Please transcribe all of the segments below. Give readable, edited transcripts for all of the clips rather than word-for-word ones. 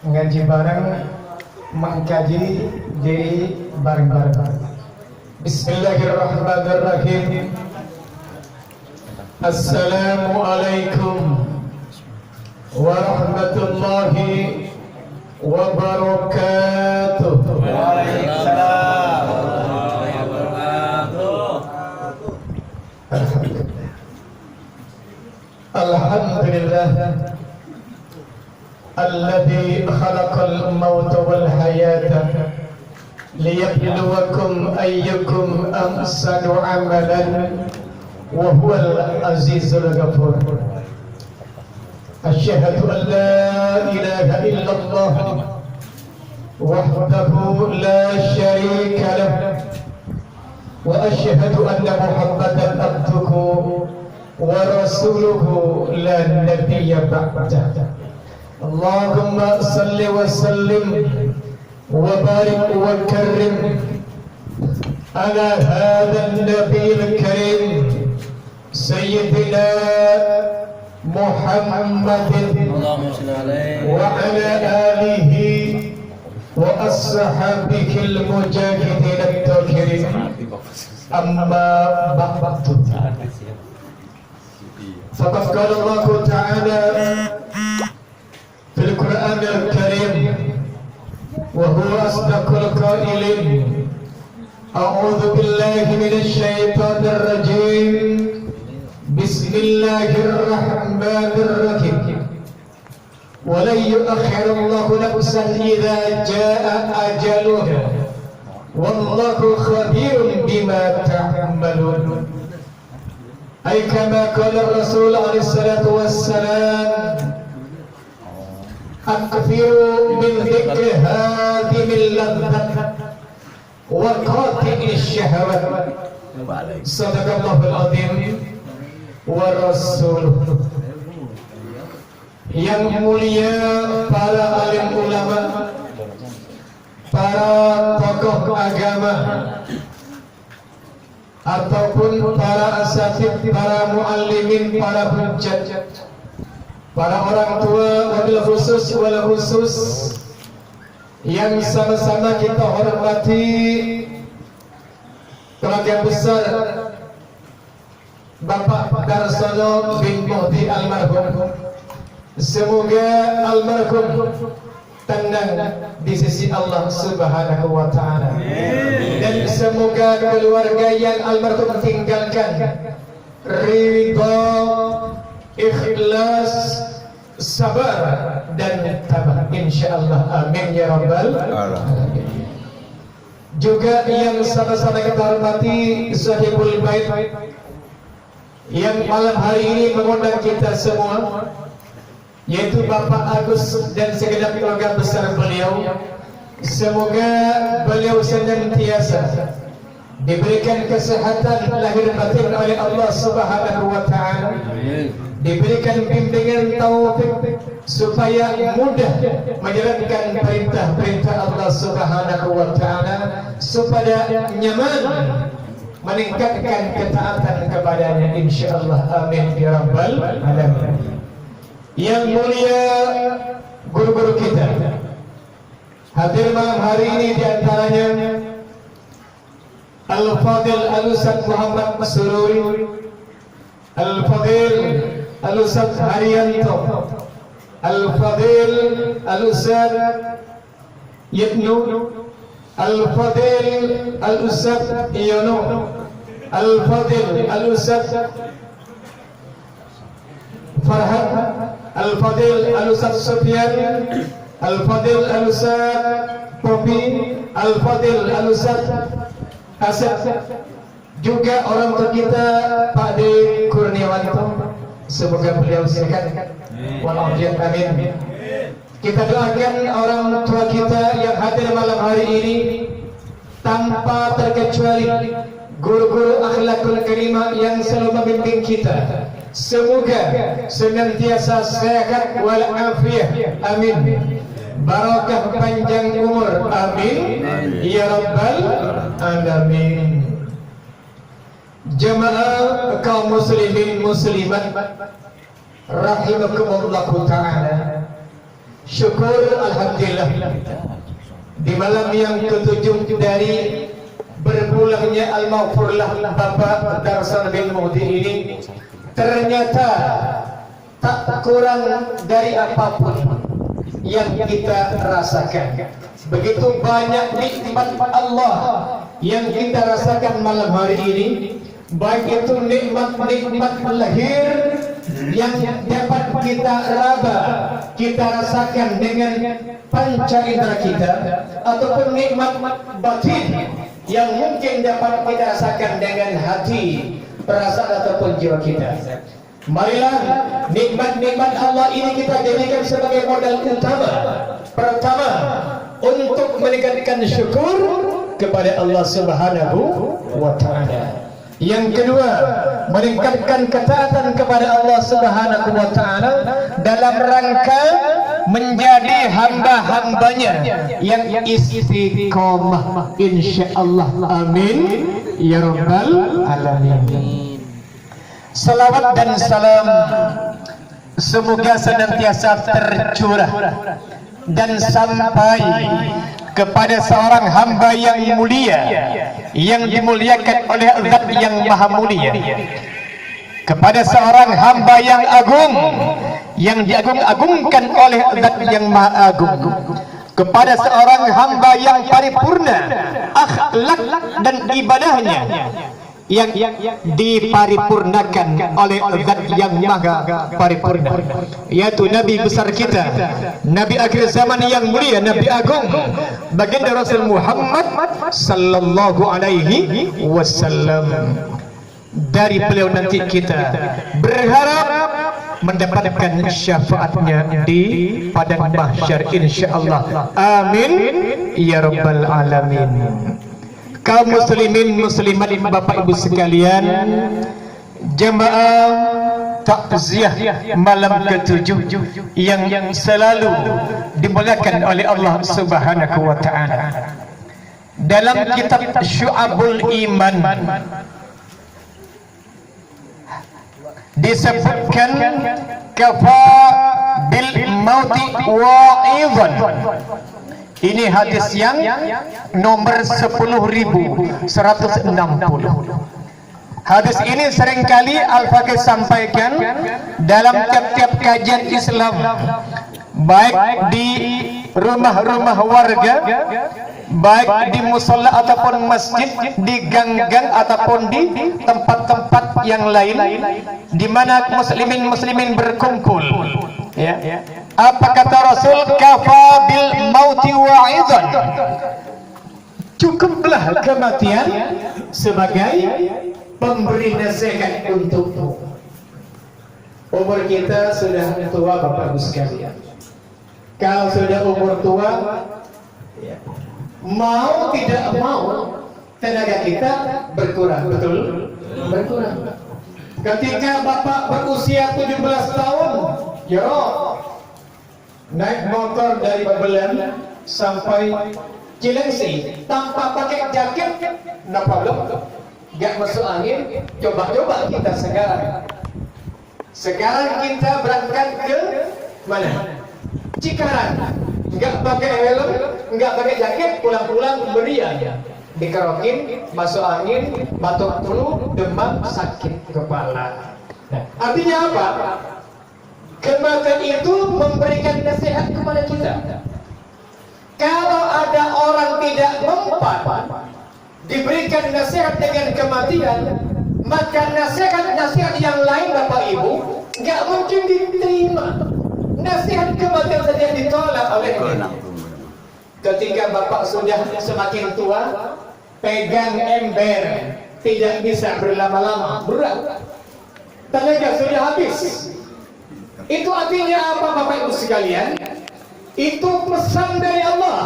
ngaji bareng, mengkaji diri bareng-bareng. Bismillahirrahmanirrahim. Assalamualaikum warahmatullahi wabarakatuh. Waalaikumsalam warahmatullahi wabarakatuh. Alhamdulillah alladzi khalaqal mauta wal hayata liyabluwakum ayyukum ahsanu amalan wa huwal azizul ghafur. Asyhadu an la ilaha illallah wahdahu la syarika lah wa asyhadu anna Muhammadan abduhu wa rasuluhu la nabiyya ba'dah. Allahumma salli wa sallim wa barik wa karrim ala hadha an-nabiyil karim sayyidina Muhammadin Allahumma shalli alaihi wa ala alihi wa ashabihil mujahidin at-takirin. Amma ba'du. Faqad qala Allah Ta'ala fil Qur'anil Karim wa huwa asdaqul qailin. A'udzu billahi minasy syaithanir rajim. Bismillahirrahmanirrahim. Wa la yu'akhiru nafsan idza jaa'a ajaluha. Wallahu khabirun bima ta'malun. Ay kama qala Rasul alaihi salatu wassalam, akfiru min dhikri hadhimil ladhat wa qati'ish syahawat. Sadaqallahul azim wa rasuluh. Yang mulia para alim ulama, para tokoh agama, ataupun para asatidz, para muallimin, para hujjat, para orang tua wabil khusus yang sama-sama kita hormati, keluarga besar Bapak Darsono bin Muhdi almarhum. Semoga almarhum tenang di sisi Allah Subhanahu wa Ta'ala, dan semoga keluarga yang almarhum tinggalkan ridha, ikhlas, sabar dan tabah, insyaallah. Amin ya rabbal alamin. Juga yang sama-sama kita hormati sahibul bait yang malam hari ini mengundang kita semua, yaitu Bapak Agus dan segenap keluarga besar beliau. Semoga beliau senantiasa diberikan kesehatan lahir batin oleh Allah Subhanahu wa Ta'ala, diberikan bimbingan taufik supaya mudah menjalankan perintah-perintah Allah Subhanahu wa Ta'ala, supaya nyaman meningkatkan ketaatan kepadanya, insyaallah. Amin ya rabbal alamin. Yang mulia guru-guru kita hadir malam hari ini, diantaranya Al-Fadil Al-Ustadz Muhammad Sururi, Al-Fadil Al-Ustadz Haryanto, Al-Fadil Al-Ustadz Yibnu, Al-Fadil Al-Ustadz Yono, Al-Fadil Al-Ustadz Farhan, Al-Fadil Al-Ustadz Sufyan, Al-Fadil Al-Ustadz Popi, Al-Fadil Al-Ustadz Asad, juga orang tua kita Pak D. Kurniawanto. Semoga beliau sehat walafiat, amin. Kita doakan orang tua kita yang hadir malam hari ini, tanpa terkecuali guru-guru akhlakul karimah yang selalu membimbing kita. Semoga senantiasa sehat walafiat, amin. Barakah panjang umur, amin ya rabbal alamin. Jamaah kaum muslimin muslimat rahimakumullah ta'ala, Syukur alhamdulillah. Di malam yang ke-7 dari berpulangnya al-maghfurlah Bapak Darsan bin Muhdi ini, ternyata tak kurang dari apapun yang kita rasakan. Begitu banyak nikmat Allah yang kita rasakan malam hari ini, baik itu nikmat-nikmat lahir yang dapat kita raba, kita rasakan dengan panca indera kita, ataupun nikmat batin yang mungkin dapat kita rasakan dengan hati, perasaan ataupun jiwa kita. Marilah nikmat-nikmat Allah ini kita jadikan sebagai modal utama. Pertama, untuk meningkatkan syukur kepada Allah Subhanahu wa Ta'ala. Yang kedua, meningkatkan ketaatan kepada Allah Subhanahu wa Ta'ala dalam rangka menjadi hamba-hambanya yang istiqomah, insyaallah. Amin ya rabbal alamin. Salawat dan salam semoga senantiasa tercurah dan sampai kepada seorang hamba yang mulia, yang dimuliakan oleh Zat yang Maha Mulia, kepada seorang hamba yang agung, yang diagung-agungkan oleh Zat yang Maha Agung, kepada seorang hamba yang paripurna akhlak dan ibadahnya, yang diparipurnakan oleh Zat yang Maha Paripurna, yaitu Nabi besar kita, Nabi akhir zaman yang mulia, Nabi agung, baginda Rasul Muhammad sallallahu alaihi wasallam. Dari beliau nanti kita berharap mendapatkan syafaatnya di padang mahsyar insyaallah. Amin ya rabbal alamin. Kaum muslimin muslimat, Bapak Ibu sekalian, jemaah takziah malam ke-7 yang selalu dimuliakan oleh Allah Subhanahu wa Ta'ala. Dalam kitab Syu'abul Iman disebutkan kafa bil mauti wa'idhan. Ini hadis yang nomor 10.160. Hadis ini seringkali Al-Faqih sampaikan dalam tiap-tiap kajian Islam, baik di rumah-rumah warga, baik di musalla ataupun masjid, di gang-gang ataupun di tempat-tempat yang lain di mana muslimin berkumpul. Ya. Apa kata Rasul? Kafa bil mauti wa'idhan. Cukuplah kematian sebagai pemberi nasihat untukmu. Umur kita sudah tua, Bapak Ibu sekalian. Kalau sudah umur tua, mau tidak mau tenaga kita berkurang, betul? Berkurang. Ketika Bapak berusia 17 tahun, ya, naik motor dari Babelan sampai Cilengsi tanpa pakai jaket, no problem, gak masuk angin. Coba-coba kita sekarang. Sekarang kita berangkat ke mana? Cikarang, nggak pakai helm, nggak pakai jaket, pulang-pulang berian, dikerokin, masuk angin, batuk flu, demam, sakit kepala. Nah, artinya apa? Kematian itu memberikan nasihat kepada kita. Kalau ada orang tidak mempan diberikan nasihat dengan kematian, maka nasihat yang lain, Bapak Ibu, nggak mungkin diterima. Nasihat kematian saja ditolak oleh kita. Ketika Bapak sudah semakin tua, pegang ember, tidak bisa berlama-lama, berat, tenaga sudah habis. Itu artinya apa, Bapak Ibu sekalian? Itu pesan dari Allah.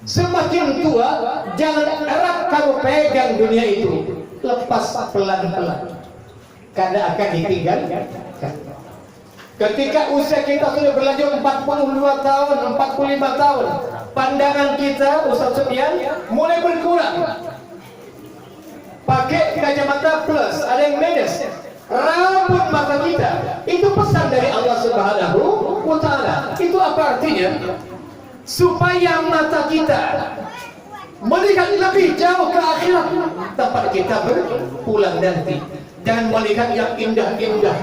Semakin tua, jangan erat kamu pegang dunia itu, lepas pelan-pelan, karena akan ditinggalkan. Ketika usia kita sudah berlanjut 42 tahun, 45 tahun, pandangan kita, Ustaz Sufyan, mulai berkurang. Pakai kacamata plus, ada yang minus. raut mata kita. Itu pesan dari Allah Subhanahu wa Ta'ala. Itu apa artinya? Supaya mata kita melihat lebih jauh ke akhirat, tempat kita berpulang nanti. Dan melihat yang indah-indah,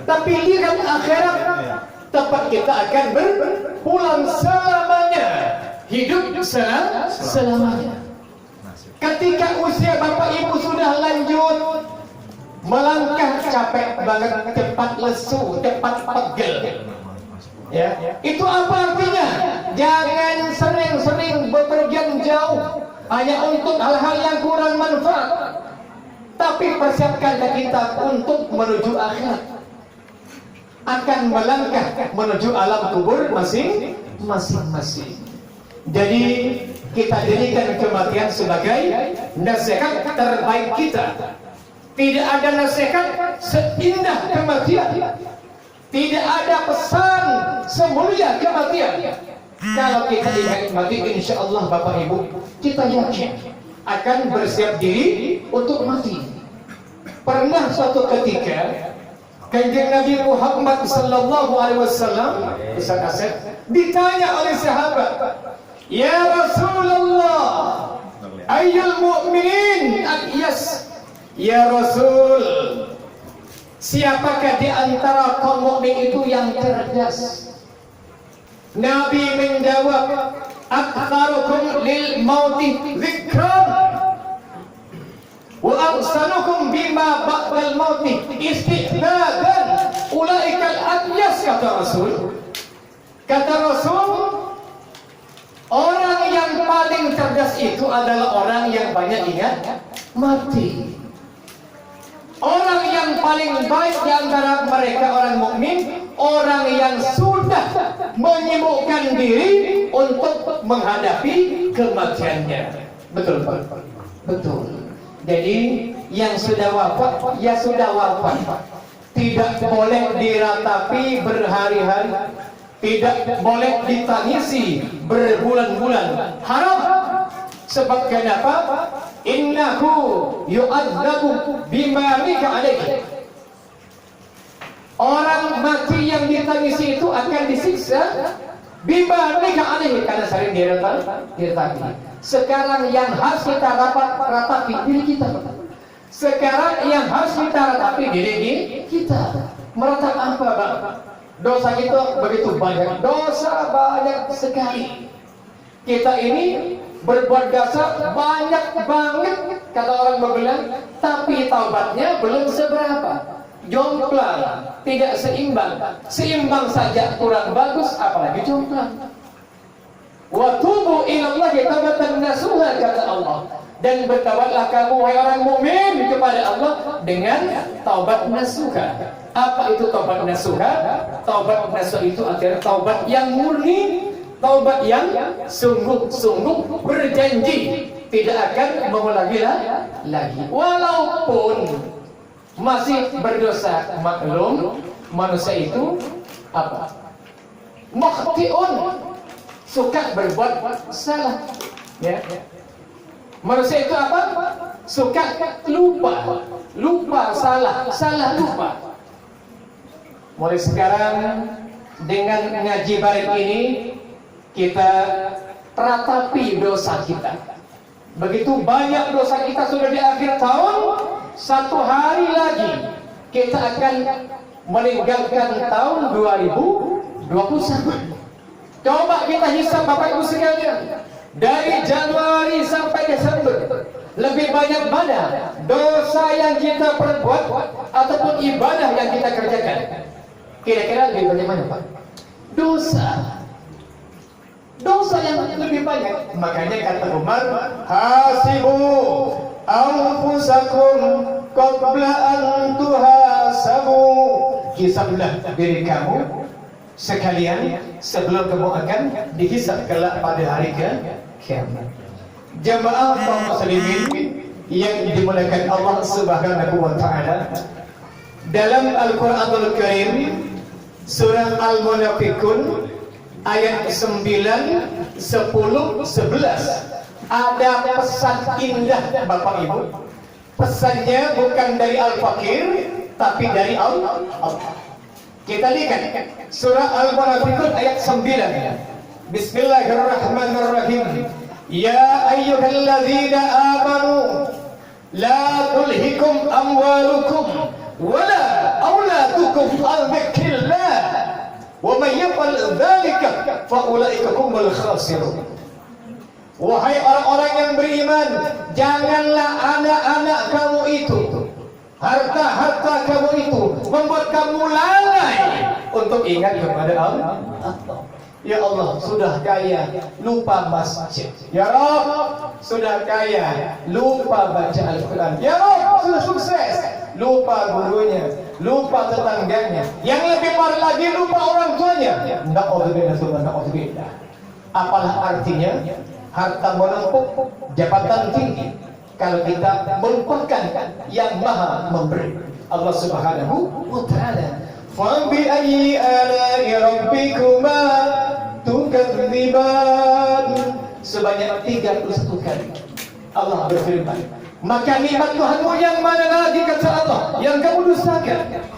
tapi lihat akhirat, tempat kita akan berpulang selamanya, hidup selamanya. Ketika usia bapak ibu sudah lanjut, melangkah capek banget, cepat lesu, cepat pegel. Ya, itu apa artinya? Jangan sering-sering bepergian jauh hanya untuk hal-hal yang kurang manfaat. Tapi persiapkanlah kita untuk menuju akhirat. Akan melangkah menuju alam kubur masing-masing. Jadi kita jadikan kematian sebagai nasihat terbaik kita. Tidak ada nasihat seindah kematian. Tidak ada pesan semulia kematian. Kalau kita ingat mati, insya Allah Bapak Ibu, kita yakin akan bersiap diri untuk mati. Pernah suatu ketika Kanjeng Nabi Muhammad sallallahu alaihi wasallam ditanya oleh sahabat, "Ya Rasulullah, ayyul mu'minin aqyas?" Ya Rasul, siapakah di antara kaum mukmin itu yang cerdas? Nabi menjawab, "Aktsarukum lil mauti dzikran wa ahsanukum bima ba'dal mauti istiqdadan ulaikal aqyas," kata Rasul. Kata Rasul, orang yang paling cerdas itu adalah orang yang banyak ingat mati. Orang yang paling baik di antara mereka orang mukmin, orang yang sudah menyibukkan diri untuk menghadapi kematiannya. Betul Pak? Betul. Jadi yang sudah wafat, ya sudah wafat. Tidak boleh diratapi berhari-hari. Tidak boleh ditangisi berbulan-bulan. Haram. Sebab kenapa? Innahu yu'adzabu bima mika alaihi. Orang mati yang ditangisi itu akan disiksa bima mika alaihi, karena sering diratapi. Sekarang yang harus kita ratapi diri kita. Sekarang yang harus kita ratapi diri kita. Meratap apa, Bang? Dosa kita begitu banyak. Dosa banyak sekali. Kita ini berbuat dosa banyak banget, kata orang berbilang, tapi taubatnya belum seberapa. Jomplang, tidak seimbang. Seimbang saja kurang bagus, apalagi jomplang. Wa tubu ilallahi taubatan nasuha, kata Allah. Dan bertaubatlah kamu wahai orang mukmin kepada Allah dengan taubat nasuha. Apa itu taubat nasuha? Taubat nasuha itu adalah taubat yang murni, taubat yang sungguh-sungguh berjanji tidak akan mengulangi lagi. Walaupun masih berdosa, maklum manusia itu apa? Mukhtiun, suka berbuat salah. Ya. Manusia itu apa? Suka lupa, salah lupa. Mulai sekarang dengan ngaji bareng ini kita ratapi dosa kita. Begitu banyak dosa kita sudah di akhir tahun, satu hari lagi kita akan meninggalkan tahun 2021. Coba kita hisab Bapak Ibu sekalian, dari Januari sampai Desember, lebih banyak mana dosa yang kita perbuat ataupun ibadah yang kita kerjakan? Kira-kira lebih banyak mana, Pak? Dosa yang lebih banyak. Makanya kata Umar, hasibu anfusakum qabla an tuhasabu. Hisablah diri kamu sekalian sebelum kamu akan dihisab kelak pada hari kiamat. Jamaah kaum muslimin yang dimuliakan Allah Subhanahu wa taala, dalam Al-Qur'anul Karim surah Al-Munafiqun ayat 9, 10, 11 ada pesan indah Bapak Ibu. Pesannya bukan dari Al-Fakir, tapi dari Allah. Kita lihat surah Al-Munafiqun ayat 9. Bismillahirrahmanirrahim. Ya ayyuhalladzina amanu la tulhikum amwalukum wala auladukum an dzikrillah wa may yaf'al dzalika fa ulaika humul khasirun. Wahai orang-orang yang beriman, janganlah anak-anak kamu itu, harta-harta kamu itu membuat kamu lalai untuk ingat kepada Allah. Ya Allah, sudah kaya, lupa masjid. Ya Rabb, sudah kaya, lupa baca Al-Quran. Ya Rabb, sudah sukses, lupa gurunya, lupa tetangganya. Yang lebih parah lagi, lupa orang tuanya. Na'udzubillah. Apalah artinya harta menumpuk, jabatan tinggi, kalau kita melupakan yang maha memberi, Allah Subhanahu wa ta'ala. فَبِأَيِّ آلَاءِ رَبِّكُمَا تُكَذِّبَانِ. Sebanyak 31 kali Allah berfirman, maka nikmat Tuhanmu yang mana lagi, kata Allah, yang kamu dustakan.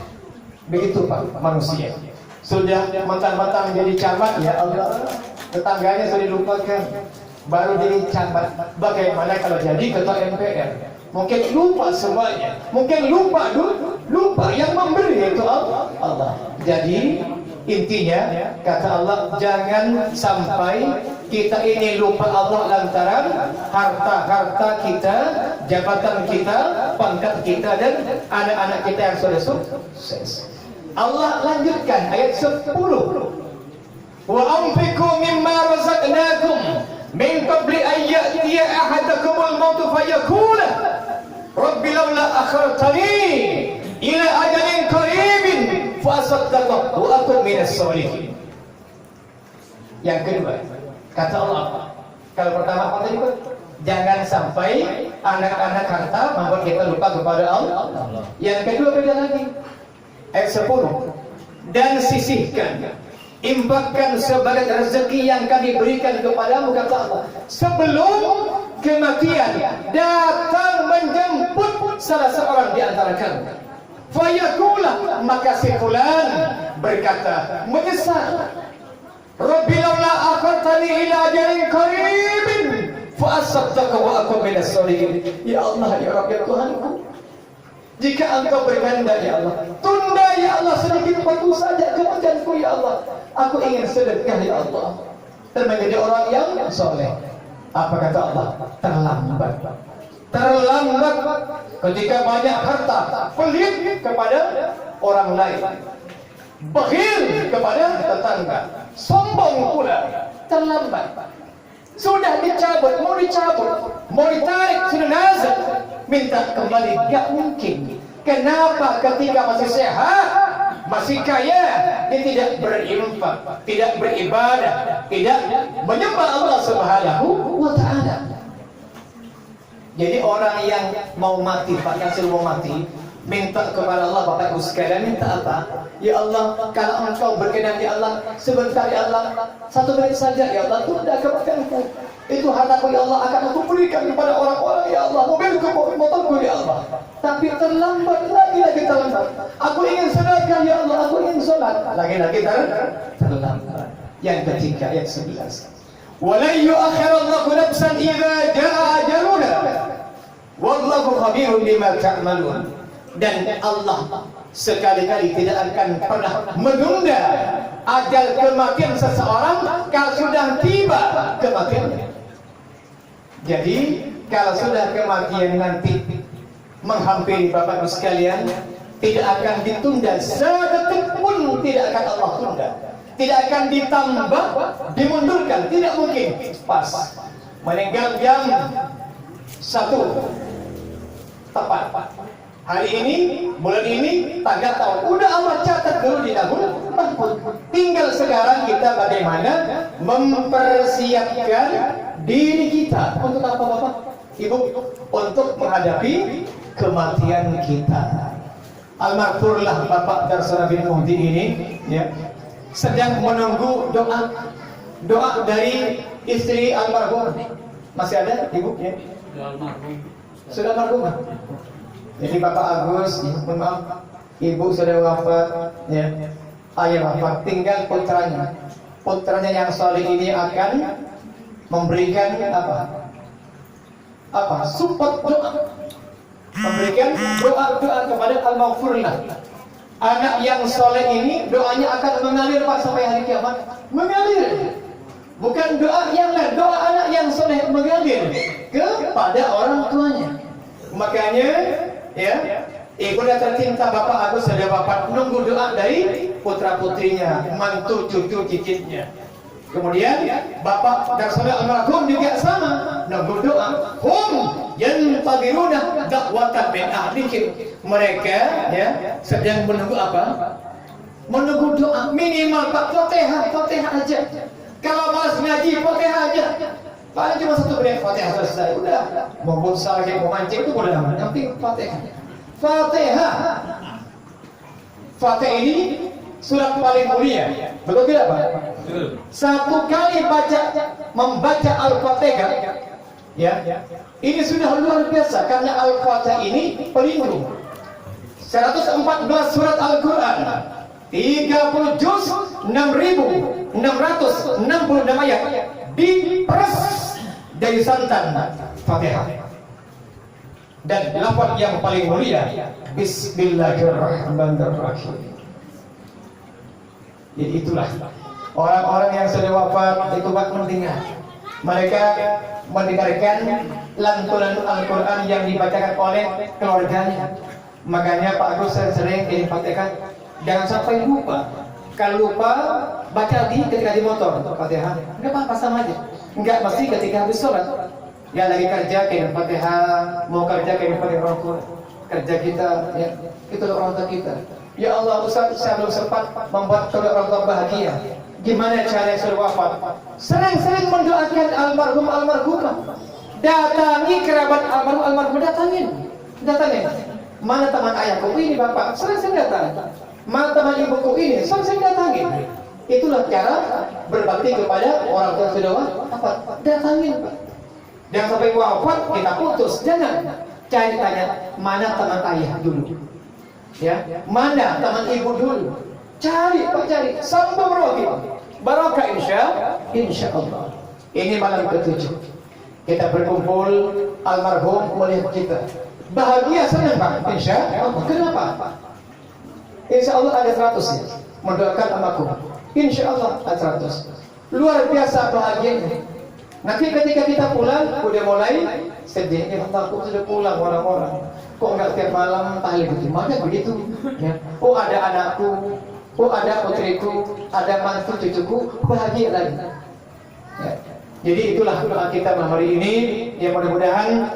Begitu Pak manusia, sudah mentang-mentang jadi camat, ya Allah, tetangganya sudah dilupakan, baru jadi camat. Bagaimana kalau jadi ketua MPR? Mungkin lupa semuanya, mungkin lupa yang memberi, yaitu Allah. Jadi intinya kata Allah, jangan sampai kita ini lupa Allah lantaran harta-harta kita, jabatan kita, pangkat kita, dan anak-anak kita yang sudah sukses. Allah lanjutkan ayat 10. Wa anfiqu mimma razaqnakum min qabli an ya'tiya ahadakumul maut fayaqula Rabbi laula akhartani ila ajalin qaribin fa asaddaqa wa akun minas sholihin. Yang kedua, kata Allah, kalau pertama apa tadi Pak? Jangan sampai anak-anak harta membuat kita lupa kepada Allah. Yang kedua beda lagi, ayat 10. Dan sisihkan, infakkan sebagai rezeki yang kami berikan kepadamu, kata Allah, sebelum kematian datang menjemput salah seorang di antara kamu. Fayaqula, maka si fulan berkata, menyesal, Rabbi laula akhartani ila ajalin qaribin fa asaddaqa wa akun minas sholihin. Ya Allah, ya Rabb, ya Tuhanku, jika Engkau berkehendak, ya Allah, tunda ya Allah sedikit waktu saja kematianku, ya Allah. Aku ingin sedekah, ya Allah, dan menjadi orang yang soleh. Apa kata Allah? Terlambat. Terlambat ketika banyak harta, pelit kepada orang lain, bakhil kepada tetangga, sombong pula. Terlambat. Sudah dicabut, mau ditarik, sudah nazar, minta kembali, gak mungkin. Kenapa? Ketika masih sehat, masih kaya, dia tidak berinfak, tidak beribadah, tidak menyembah Allah Subhanahu wa ta'ala. Jadi orang yang mau mati, Pak, yang sudah mau mati, minta kepada Allah, Bapak Ibu sekalian, minta apa? Ya Allah, kalau Engkau berkenan, ya Allah, sebentar, ya Allah, 1 menit saja, ya Allah, tunda kematianku. Itu hartaku, ya Allah, akan aku berikan kepada orang-orang, ya Allah, mobilku, motorku, ya Allah. Tapi terlambat, lagi terlambat. Aku ingin sedekah, ya Allah, aku ingin sholat, lagi terlambat. Yang ketiga, ayat 11. وَلَنْ يُؤَخِّرَ اللَّهُ نَفْسًا إِذَا جَاءَ أَجَلُهَا وَاللَّهُ خَبِيرٌ بِمَا تَعْمَلُونَ. Dan Allah sekali-kali tidak akan pernah menunda ajal kematian seseorang kalau sudah tiba kematiannya. Jadi kalau sudah kematian nanti menghampiri Bapak Ibu sekalian, tidak akan ditunda sedetik pun, tidak akan Allah tunda, tidak akan ditambah, dimundurkan, tidak mungkin. Pas meninggal jam 1 tepat, hari ini, bulan ini, tanggal tahun, udah Allah catat dulu di Lahul Mahfuz. Tinggal sekarang kita bagaimana mempersiapkan diri kita untuk apa, Bapak Ibu? Untuk menghadapi kematian kita. Almarhumlah Bapak Darsana bin Muhdi ini, ya, sedang menunggu doa dari istri almarhum. Masih ada Ibu? Ya? Sudah almarhum. Jadi Bapak Agus, mohon maaf, ibu sudah wafat, ya, ayah wafat, tinggal putranya. Putranya yang soleh ini akan memberikan support doa, memberikan doa kepada al-maghfurlah. Anak yang soleh ini doanya akan mengalir Pak sampai hari kiamat, mengalir. Bukan doa yang lain, doa anak yang soleh mengalir kepada orang tuanya. Makanya, ya, ibu dan tercinta Bapak Agus sudah wafat, nunggu doa dari putra putrinya, mantu cucu cicitnya. Kemudian Bapak dan saudara almarhum juga sama, nunggu doa. Hum yantaziruna da'watan min ahlihim. Mereka, ya, sedang menunggu apa? Menunggu doa. Minimal Pak, Fatihah aja. Kalau malas ngaji, Fatihah aja. Paling cuma 1 menit, Fatihah selesai. Udah. Mau bosan lagi, mau mancing itu boleh aman. Yang penting Fatihah. Fatihah ini surat paling mulia. Betul tidak Pak? Betul. Satu kali membaca Al-Fatihah, ya, ini sudah luar biasa karena Al-Fatihah ini pelindung. 114 surat Al-Quran, 30 juz, 6.666 ayat diperas dari santan Fatihah. Dan lafaz yang paling mulia, Bismillahirrahmanirrahim. Jadi itulah orang-orang yang sudah wafat itu Pak mendengar. Mereka mendengarkan lantunan Al-Quran yang dibacakan oleh keluarganya. Makanya Pak Agus sering diingatkan, jangan sampai lupa. Kalau lupa, baca ketika di motor Fatihah. Enggak apa-apa, sama aja. Enggak mesti ketika habis sholat. Ya lagi kerja kayak Fatihah, mau kerja kayak Fatihah, kerja kita, ya, itu orang tua kita. Ya Allah, Ustaz, saya belum sempat membuat orang tua bahagia. Gimana cara sudah wafat? Sering-sering mendoakan almarhumah. Datangi kerabat almarhum, datangin. Mana teman ayahku ini Bapak? Sering-sering datang. Mana teman ibuku ini? Sering-sering datangin. Itulah cara berbakti kepada orang tua sudah wafat. Datangin Pak. Jangan sampai wafat kita putus. Jangan. Cari tanya mana teman ayah dulu. Ya, mana teman ibu dulu? Cari sambung rohim. Barakah insya Allah. Ini malam ke-7. Kita berkumpul, almarhum melihat kita. Bahagia, senang Pak, insya Allah. Kenapa? Insya Allah ada 100 ya. Mendoakan amaku. Insya Allah ada 100. Luar biasa bahagianya. Nanti ketika kita pulang, udah mulai sedih. Ya Allah, aku sudah pulang orang-orang. Kok enggak tiap malam tahlil gimana begitu? Ya. Oh ada anakku, oh ada putriku, ada mantu cucuku, bahagia lagi. Ya. Jadi itulah doa kita malam hari ini. Ya mudah-mudahan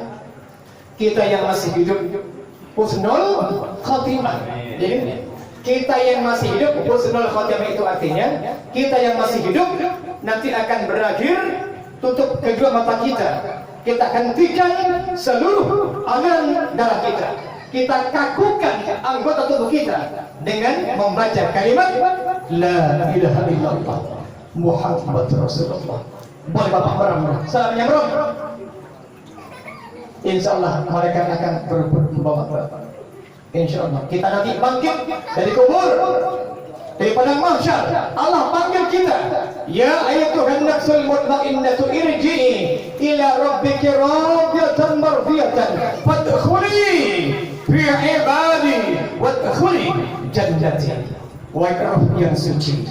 kita yang masih hidup husnul khatimah. Jadi kita yang masih hidup, husnul khatimah itu artinya kita yang masih hidup nanti akan berakhir, tutup kedua mata kita. Kita hentikan seluruh aliran darah kita. Kita kakukan anggota tubuh kita dengan membaca kalimat La ilaha illallah Muhammad Rasulullah. Boleh Bapak merem. Salamnya merem. Insya Allah mereka akan membawa Bapak. Insya Allah kita nanti bangkit dari kubur, dari padang mahsyar. Allah panggil kita, ya ayyatuhan nafsul mutmainnatu irji'i ila rabbiki radiyatan mardiyatan fadkhuli fi ibadi wadkhuli jannati. Wahai roh yang suci,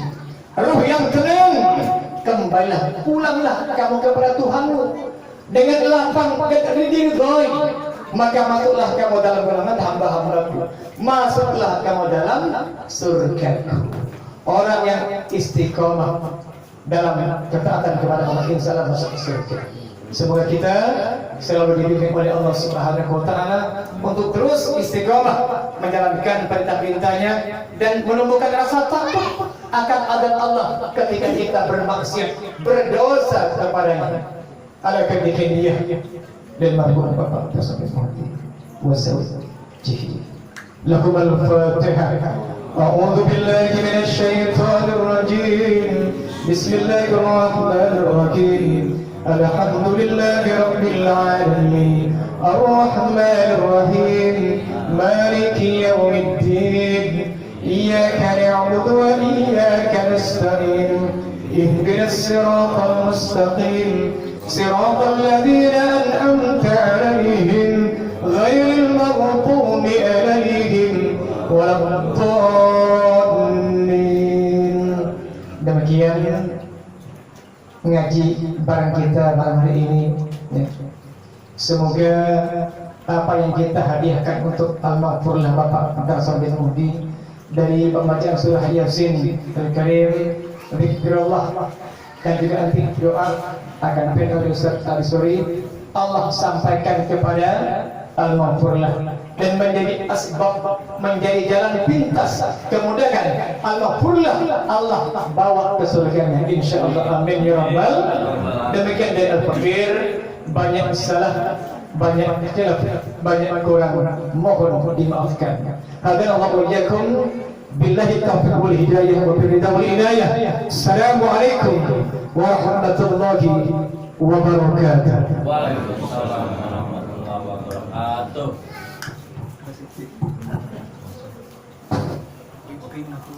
roh yang tenang, kembalilah, pulanglah kamu kepada Tuhanmu dengan lapang diridhoi. Maka masuklah kamu dalam golongan hamba-hambaku, masuklah kamu dalam surgaku. Orang yang istiqomah dalam ketaatan kepada Allah insya Allah masuk surga. Semoga kita selalu dibimbing oleh Allah Subhanahu wa Ta'ala untuk terus istiqomah menjalankan perintah-perintahnya dan menumbuhkan rasa takut akan azab Allah ketika kita bermaksiat, berdosa kepadanya. Ala kadikiyah dan marhum Bapak tersebut mati wasawjihi lahum al-fatihah. A'udzu billahi minasy syaithanir rajim. Bismillahirrahmanirrahim. Alhamdulillahi rabbil alamin. الرحمن الرحيم مالك يوم الدين إياك نعبد وإياك نستعين اهدنا الصراط المستقيم صراط الذين أنعمت عليهم غير المغضوب عليهم ولا الضالين. Demikian ngaji bareng kita malam hari ini. Semoga apa yang kita hadiahkan untuk al-maghfurlah Bapak Darson bin Mudi dari pembacaan surah Yasin Al-Karim, zikrullah dan juga nanti doa akan dipimpin Ustaz Al-Suri, Allah sampaikan kepada al-maghfurlah dan menjadi asbab, menjadi jalan pintas kemudahan al-maghfurlah, Allah bawa ke surganya insyaallah, amin ya rabbal. Demikian dari Al-Fakir, banyak salah, banyak khilaf, banyak kurang, mohon dimaafkan. Hadanallahu wa iyyakum billahi taufiq wal hidayah wa bil ridha wal inayah. Assalamualaikum warahmatullahi wabarakatuh. Waalaikumsalam warahmatullahi wabarakatuh. Oke, aku.